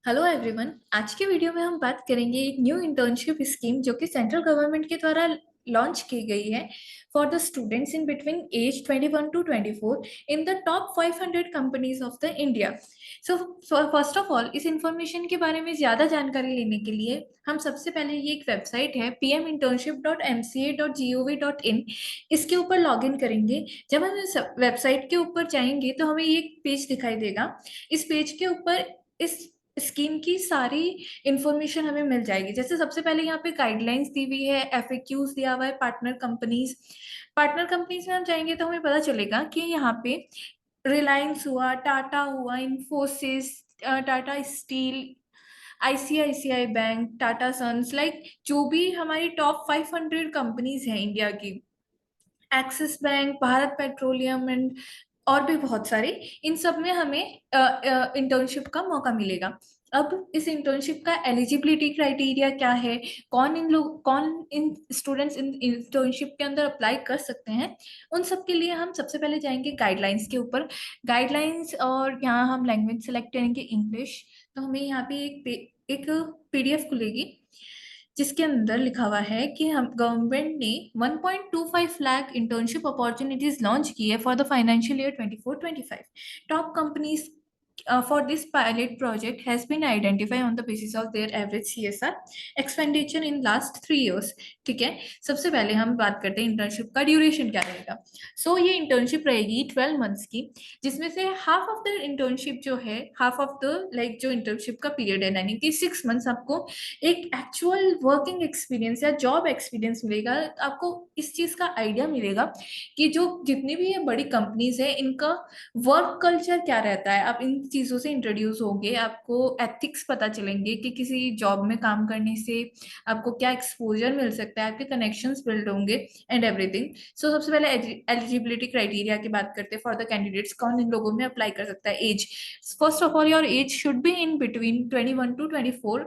Hello everyone. आज के video में हम बात करेंगे एक न्यू इंटर्नशिप स्कीम जो कि सेंट्रल गवर्नमेंट के द्वारा लॉन्च की गई है for the students in between age 21 to 24 in the top 500 companies of the India. So first of all इस इंफॉर्मेशन के बारे में ज़्यादा जानकारी लेने के लिए हम सबसे पहले ये एक वेबसाइट है pminternship.mca.gov.in, इसके ऊपर लॉगिन करेंगे। जब हम इस वेबसाइट के ऊपर जाएंगे तो हमें ये एक पेज दिखाई देगा। इस पेज के ऊपर इस स्कीम की सारी इंफॉर्मेशन हमें मिल जाएगी। जैसे सबसे पहले यहाँ पे गाइडलाइंस दी हुई है, एफएक्यूज दिया हुआ है, पार्टनर कंपनीज में हम जाएंगे तो हमें पता चलेगा कि यहाँ पे रिलायंस हुआ, टाटा हुआ, Infosys, Tata Steel, ICICI Bank, Tata Sons, like जो भी हमारी टॉप 500 कंपनीज हैं इंडिया की, Axis Bank, Bharat Petroleum and और भी बहुत सारे, इन सब में हमें इंटर्नशिप का मौका मिलेगा। अब इस इंटर्नशिप का एलिजिबिलिटी क्राइटेरिया क्या है, कौन इन स्टूडेंट्स इन इंटर्नशिप के अंदर अप्लाई कर सकते हैं, उन सब के लिए हम सबसे पहले जाएंगे गाइडलाइंस के ऊपर। गाइडलाइंस, और यहाँ हम लैंग्वेज सेलेक्ट करेंगे इंग्लिश। तो हमें यहाँ पे एक पीडीएफ खुलेगी जिसके अंदर लिखा हुआ है कि हम गवर्नमेंट ने 1.25 लाख इंटर्नशिप अपॉर्चुनिटीज लॉन्च की है for the financial year 24-25। Top companies for this pilot project has been identified on the basis of their average CSR expenditure in last 3 years। ठीक है, सबसे पहले हम बात करते हैं इंटर्नशिप का ड्यूरेशन क्या रहेगा। ये इंटर्नशिप रहेगी 12 मंथ्स की, जिसमें से हाफ ऑफ द इंटर्नशिप जो है, हाफ ऑफ द लाइक जो इंटर्नशिप का पीरियड है, यानी कि 6 मंथ्स आपको एक एक्चुअल वर्किंग एक्सपीरियंस या जॉब एक्सपीरियंस मिलेगा। आपको इस चीज का आइडिया मिलेगा कि जो जितनी भी ये बड़ी कंपनीज है इनका वर्क कल्चर क्या रहता है। आप इन चीजों से इंट्रोड्यूस होंगे, आपको एथिक्स पता चलेंगे कि किसी जॉब में काम करने से आपको क्या एक्सपोजर मिल सकता है, आपके कनेक्शंस बिल्ड होंगे एंड एवरीथिंग। सबसे पहले एलिजिबिलिटी क्राइटेरिया की बात करते हैं फॉर द कैंडिडेट्स, कौन इन लोगों में अप्लाई कर सकता है। Age, first of all your age should be in between 21 to 24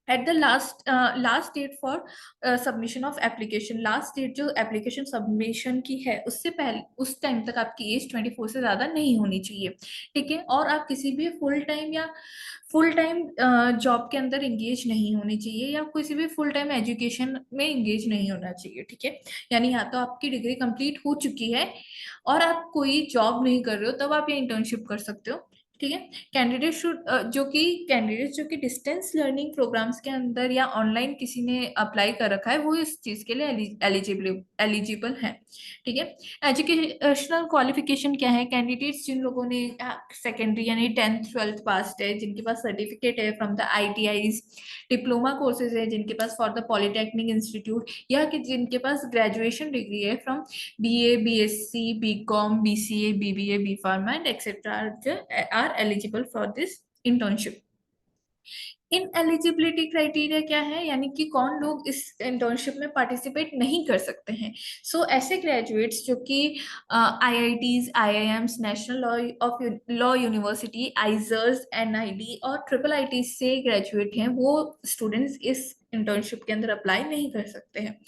at the last date for submission of application. Last date जो एप्लीकेशन सबमिशन की है उससे पहले, उस टाइम तक आपकी एज 24 से ज्यादा नहीं होनी चाहिए। ठीक है, और आप किसी भी फुल टाइम जॉब के अंदर एंगेज नहीं होनी चाहिए, या किसी भी फुल टाइम एजुकेशन में एंगेज नहीं होना चाहिए। ठीक है, यानी या तो आपकी डिग्री कंप्लीट हो चुकी है और आप कोई जॉब नहीं कर रहे हो, तब आप ये इंटर्नशिप कर सकते हो। ठीक है, कैंडिडेट जो कि डिस्टेंस लर्निंग प्रोग्राम्स के अंदर या ऑनलाइन किसी ने अप्लाई कर रखा है, वो इस चीज के लिए एलिजिबल है। ठीक है, एजुकेशनल क्वालिफिकेशन क्या है, कैंडिडेट्स जिन लोगों ने सेकेंडरी यानी 10th 12th पास है, जिनके पास सर्टिफिकेट है from the ITIs, diploma courses है जिनके पास फॉर द पॉलिटेक्निक इंस्टीट्यूट, या कि जिनके पास ग्रेजुएशन डिग्री है from BA, BSc, BCom, BCA, BBA, B Pharma and etc. are eligible for this internship। In eligibility criteria क्या है, यानी कि कौन लोग इस इंटर्नशिप में पार्टिसिपेट नहीं कर सकते हैं। ऐसे ग्रेजुएट्स जो कि IITs, IIMs, national law university, IISERs, NID और IIIT से ग्रेजुएट हैं, वो स्टूडेंट्स इस इंटर्नशिप के अंदर अप्लाई नहीं कर सकते हैं।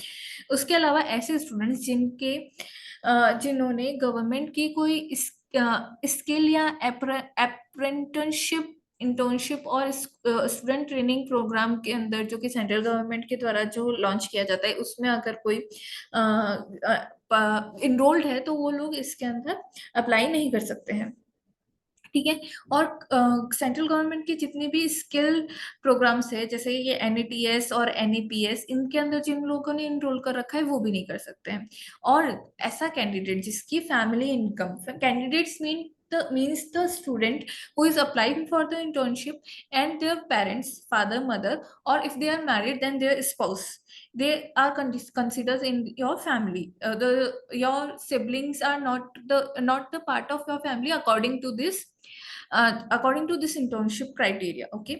उसके अलावा ऐसे स्टूडेंट्स जिन्होंने गवर्नमेंट की कोई स्किल या अप्रेंटिसशिप, इंटर्नशिप और स्टूडेंट ट्रेनिंग प्रोग्राम के अंदर जो कि सेंट्रल गवर्नमेंट के द्वारा जो लॉन्च किया जाता है, उसमें अगर कोई इनरोल्ड है तो वो लोग इसके अंदर अप्लाई नहीं कर सकते हैं। ठीक है, और सेंट्रल गवर्नमेंट की जितनी भी स्किल प्रोग्राम्स है, जैसे ये NATS और NAPS, इनके अंदर जिन लोगों ने इनरोल कर रखा है वो भी नहीं कर सकते हैं। और ऐसा कैंडिडेट जिसकी family income, candidates means the student who is applying for the internship and their parents, father, mother, or if they are married then their spouse, they are considered in your family. Your siblings are not the part of your family according to this internship criteria। Okay,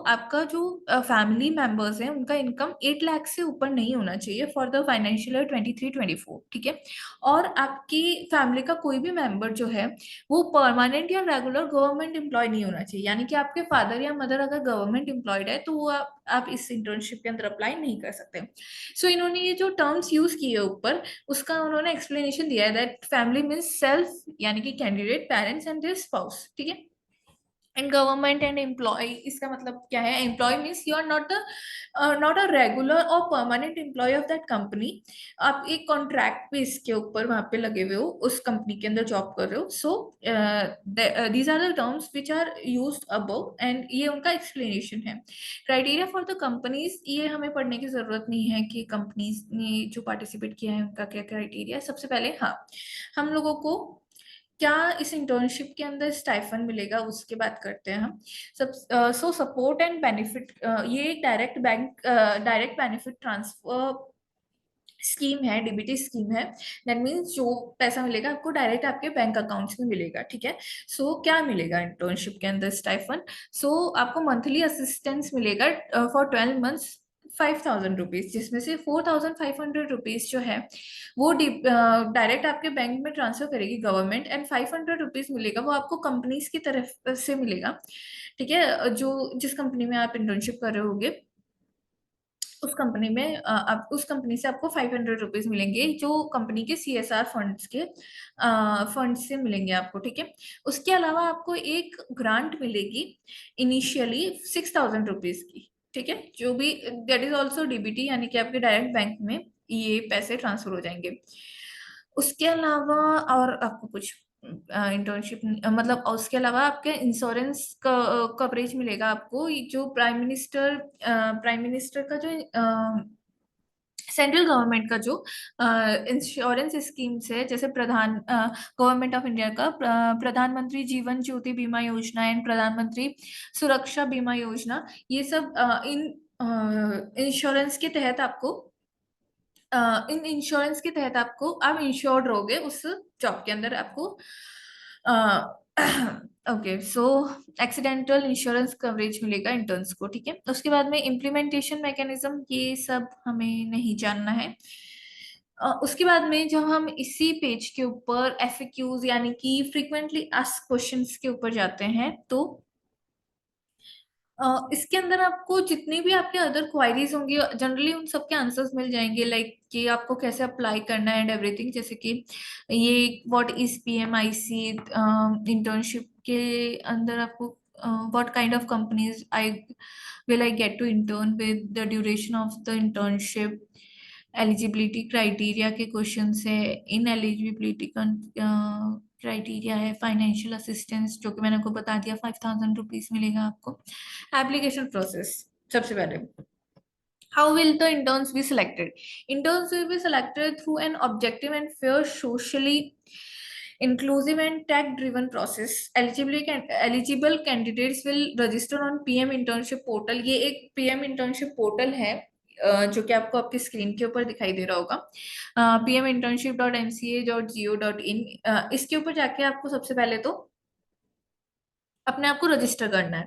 आपका जो family members हैं उनका income 8 lakh से ऊपर नहीं होना चाहिए for the financial year 23-24। ठीक है, और आपकी फैमिली का कोई भी मेंबर जो है वो परमानेंट या रेगुलर गवर्नमेंट एम्प्लॉय नहीं होना चाहिए, यानी कि आपके फादर या मदर अगर गवर्नमेंट एम्प्लॉयड है तो वो आप इस इंटर्नशिप के अंदर अप्लाई नहीं कर सकते। इन्होंने ये जो टर्म्स यूज किए ऊपर, उसका उन्होंने एक्सप्लेनेशन दिया है दैट फैमिली मीन्स सेल्फ, यानी कि candidate, parents and their spouse. ठीक है, एंड गवर्नमेंट एंड एम्प्लॉय, इसका मतलब क्या है? Employ means you are not a regular और permanent employ of that company. आप एक कॉन्ट्रैक्ट बेस के ऊपर वहां पे लगे हुए हो, उस कंपनी के अंदर जॉब कर रहे हो। So these are the terms which are used above, and ये उनका एक्सप्लेनेशन है। क्राइटेरिया फॉर द कंपनीज, ये हमें पढ़ने की जरूरत नहीं है कि कंपनीज ने जो पार्टिसिपेट किया है उनका क्या क्राइटेरिया। सबसे पहले हाँ, हम लोगों को क्या इस इंटर्नशिप के अंदर स्टाइफन मिलेगा, उसके बात करते हैं हम। सब सो सपोर्ट एंड बेनिफिट, ये डायरेक्ट बेनिफिट ट्रांसफर स्कीम है, डीबीटी स्कीम है। दैट मीन्स जो पैसा मिलेगा आपको डायरेक्ट आपके बैंक अकाउंट्स में मिलेगा, ठीक है। सो क्या मिलेगा इंटर्नशिप के अंदर स्टाइफन? सो आपको मंथली असिस्टेंस मिलेगा फॉर 12 मंथ्स, 5,000 रुपीज, जिसमें से 4,500 रुपीज जो है वो डायरेक्ट आपके बैंक में ट्रांसफर करेगी गवर्नमेंट, एंड 500 रुपीज मिलेगा वो आपको कंपनीज की तरफ से मिलेगा, ठीक है। जो जिस कंपनी में आप इंटर्नशिप कर रहे होगे, उस कंपनी में आप उस कंपनी से आपको 500 रुपीज मिलेंगे, जो कंपनी के CSR फंड्स के फंड से मिलेंगे आपको, ठीक है। उसके अलावा आपको एक ग्रांट मिलेगी इनिशियली 6,000 रुपीज की, ठीक है, जो भी दैट इज ऑल्सो डीबीटी, यानी कि आपके डायरेक्ट बैंक में ये पैसे ट्रांसफर हो जाएंगे। उसके अलावा और आपको कुछ इंटर्नशिप मतलब, और उसके अलावा आपके इंश्योरेंस कवरेज मिलेगा आपको, जो प्राइम मिनिस्टर का जो सेंट्रल गवर्नमेंट का जो इंश्योरेंस स्कीम्स है, जैसे गवर्नमेंट ऑफ इंडिया का प्रधानमंत्री जीवन ज्योति बीमा योजना एंड प्रधानमंत्री सुरक्षा बीमा योजना, ये सब इन इंश्योरेंस के तहत आपको इन इंश्योरेंस के तहत आपको, आप इंश्योर्ड रहोगे उस जॉब के अंदर आपको। ओके, सो एक्सीडेंटल इंश्योरेंस कवरेज मिलेगा इंटर्न्स को, ठीक है। उसके बाद में इम्प्लीमेंटेशन मैकेनिज्म, ये सब हमें नहीं जानना है। उसके बाद में जब हम इसी पेज के ऊपर FAQs यानी कि फ्रीक्वेंटली आस्क्ड क्वेश्चंस के ऊपर जाते हैं, तो इसके अंदर आपको जितनी भी आपके अदर क्वायरीज होंगी, जनरली उन सबके आंसर्स मिल जाएंगे, लाइक कि आपको कैसे अप्लाई करना है एंड एवरीथिंग। जैसे कि ये व्हाट इज PMIC इंटर्नशिप के अंदर आपको what kind of companies I will I get to intern with, the duration of the internship, eligibility criteria के क्वेश्चन है, इन एलिजिबिलिटी क्राइटेरिया है, फाइनेंशियल असिस्टेंस जो कि मैंने आपको बता दिया 5,000 रुपीज मिलेगा आपको। एप्लीकेशन प्रोसेस, सबसे पहले how will the interns be selected? Interns will be selected through an objective and fair, socially inclusive and tech driven process. Eligible candidates will register on PM internship portal. ये एक PM internship portal है, जो कि आपको आपकी screen के ऊपर दिखाई दे रहा होगा, pminternship.mca.go.in। इसके ऊपर जाके आपको सबसे पहले तो अपने आप को रजिस्टर करना है,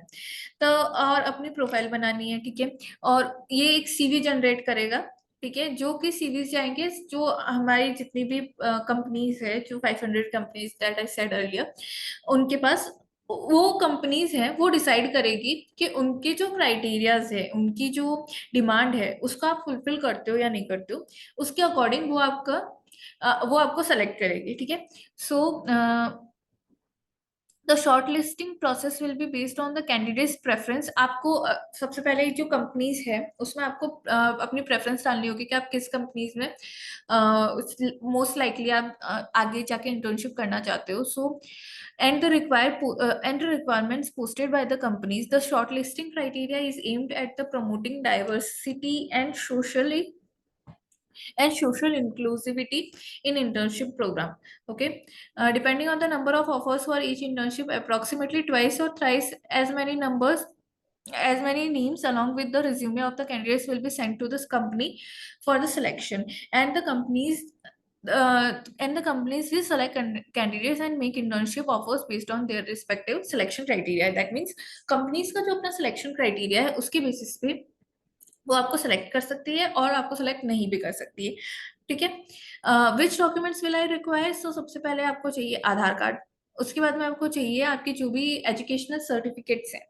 तो और अपनी प्रोफाइल बनानी है, ठीक है। और ये एक CV जनरेट करेगा, ठीक है, जो कि CVs जाएंगे जो हमारी जितनी भी कंपनीज है, जो 500 companies that I said earlier, उनके पास वो कंपनीज है, वो डिसाइड करेगी कि उनके जो क्राइटेरियाज है, उनकी जो डिमांड है, उसको आप फुलफिल करते हो या नहीं करते हो, उसके अकॉर्डिंग वो आपको सेलेक्ट करेगी, ठीक है। So the short listing process will be based on the candidates preference. आपको सबसे पहले जो कंपनीज है उसमें आपको अपनी प्रेफरेंस डालनी होगी कि आप किस कंपनीज में मोस्ट लाइकली आप आगे जाके इंटर्नशिप करना चाहते हो। सो and the requirements posted by the companies, the shortlisting criteria is aimed at the promoting diversity and social inclusivity in internship program. Okay, depending on the number of offers for each internship, approximately twice or thrice as many names along with the resume of the candidates will be sent to this company for the selection, and the companies will select candidates and make internship offers based on their respective selection criteria. That means companies का जो अपना selection criteria है उसके basis पे वो आपको select कर सकती है और आपको सेलेक्ट नहीं भी कर सकती है, ठीक है। विच डॉक्यूमेंट्स विल आई रिक्वायर? सो सबसे पहले आपको चाहिए आधार कार्ड, उसके बाद में आपको चाहिए आपकी जो भी एजुकेशनल सर्टिफिकेट्स हैं,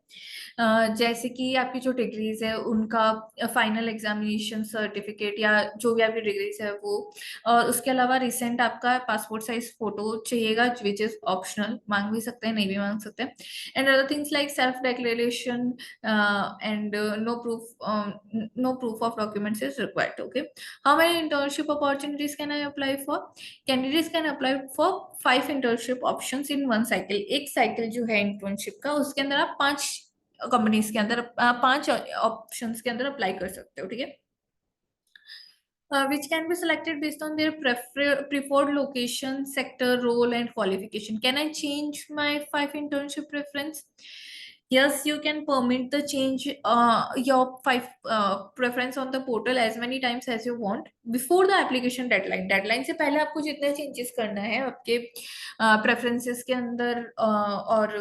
जैसे कि आपकी जो डिग्रीज है उनका फाइनल एग्जामिनेशन सर्टिफिकेट या जो भी आपकी डिग्रीज है वो, और उसके अलावा रिसेंट आपका पासपोर्ट साइज फोटो चाहिएगा, विच इज ऑप्शनल, मांग भी सकते हैं नहीं भी मांग सकते हैं। And other things like self declaration and no proof of documents is required. Okay, how many internship opportunities can I apply for? Candidates can apply for 5 internship options in one cycle. एक cycle जो है internship का, उसके अंदर आप 5 companies के अंदर 5 options के अंदर अप्लाई कर सकते हो, ठीक है। Which can be selected based on their preferred location, sector, role, and qualification. Can I change my 5 internship preference? Yes, you can permit the change your 5 preference on the portal as many times as you want before the application deadline. Deadline से पहले आपको जितने changes करना है आपके preferences के अंदर और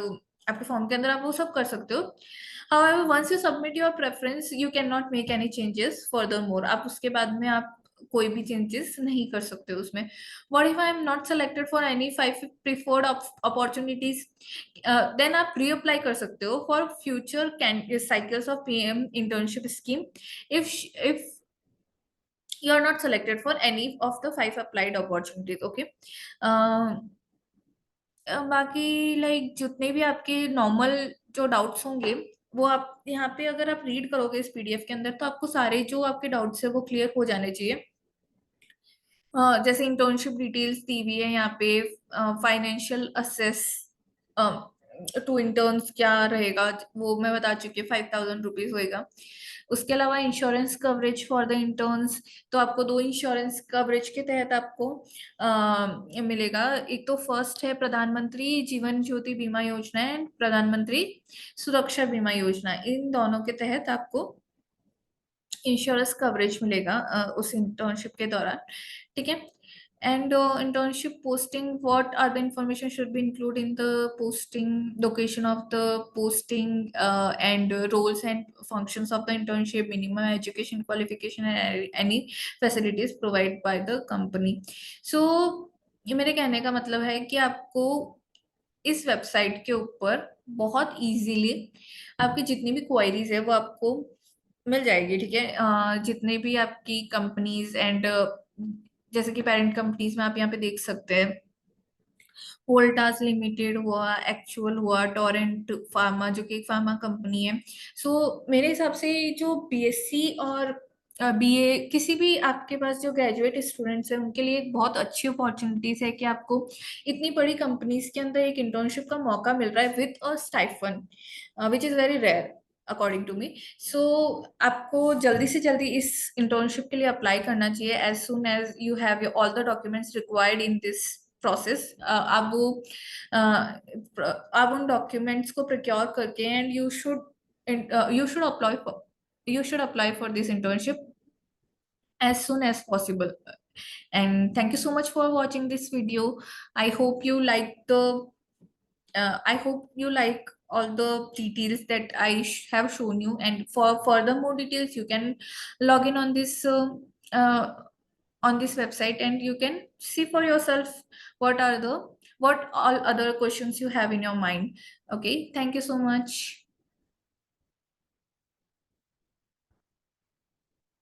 आपके फॉर्म के अंदर, आप वो सब कर सकते हो। However, once you submit your preference, you cannot make any changes furthermore. आप उसके बाद में आप कोई भी चेंजेस नहीं कर सकते हो उसमें। What if I am not selected for any 5 preferred opportunities? Then आप reapply कर सकते हो for future cycles of PM internship scheme if you are not selected for any of the 5 applied opportunities. Okay. बाकी like जितने भी आपके normal जो doubts होंगे वो आप यहाँ पे अगर आप रीड करोगे इस पीडीएफ के अंदर, तो आपको सारे जो आपके डाउट्स है वो क्लियर हो जाने चाहिए। जैसे इंटर्नशिप डिटेल्स दी हुई है यहाँ पे, फाइनेंशियल असेस टू इंटर्न्स क्या रहेगा वो मैं बता चुकी हूँ, 5,000 रुपीज होएगा। उसके अलावा insurance coverage for the interns, तो आपको 2 इंश्योरेंस कवरेज के तहत आपको मिलेगा। एक तो फर्स्ट है प्रधानमंत्री जीवन ज्योति बीमा योजना एंड प्रधानमंत्री सुरक्षा बीमा योजना, इन दोनों के तहत आपको इंश्योरेंस कवरेज मिलेगा उस इंटर्नशिप के दौरान, ठीक है। And internship posting, what are the information should be included in the posting, location of the posting, and roles and functions of the internship, minimum education qualification and any facilities provided by the company. So ये मेरे कहने का मतलब है कि आपको इस website के ऊपर बहुत इजीली आपकी जितनी भी क्वायरीज है वो आपको मिल जाएगी, ठीक है। जितने भी आपकी कंपनीज एंड जैसे कि पेरेंट कंपनीज में आप यहाँ पे देख सकते हैं, वोल्टास लिमिटेड हुआ, एक्चुअल हुआ, टोरेंट फार्मा जो कि एक फार्मा कंपनी है। सो मेरे हिसाब से जो बीएससी और बीए किसी भी आपके पास जो ग्रेजुएट स्टूडेंट्स हैं उनके लिए एक बहुत अच्छी अपॉर्चुनिटीज है कि आपको इतनी बड़ी कंपनीज के अंदर एक इंटर्नशिप का मौका मिल रहा है with a stipend, which is very rare according to me. So आपको जल्दी से जल्दी इस इंटर्नशिप के लिए अप्लाई करना चाहिए as soon as you have all the documents required in this process. आप उन डॉक्यूमेंट्स को प्रिक्योर करके and you should apply for this internship as soon as possible. And thank you so much for watching this video. I hope you like the I hope you like all the details that I have shown you, and for further more details you can log in uh, on this website and you can see for yourself what all other questions you have in your mind. Okay, thank you so much.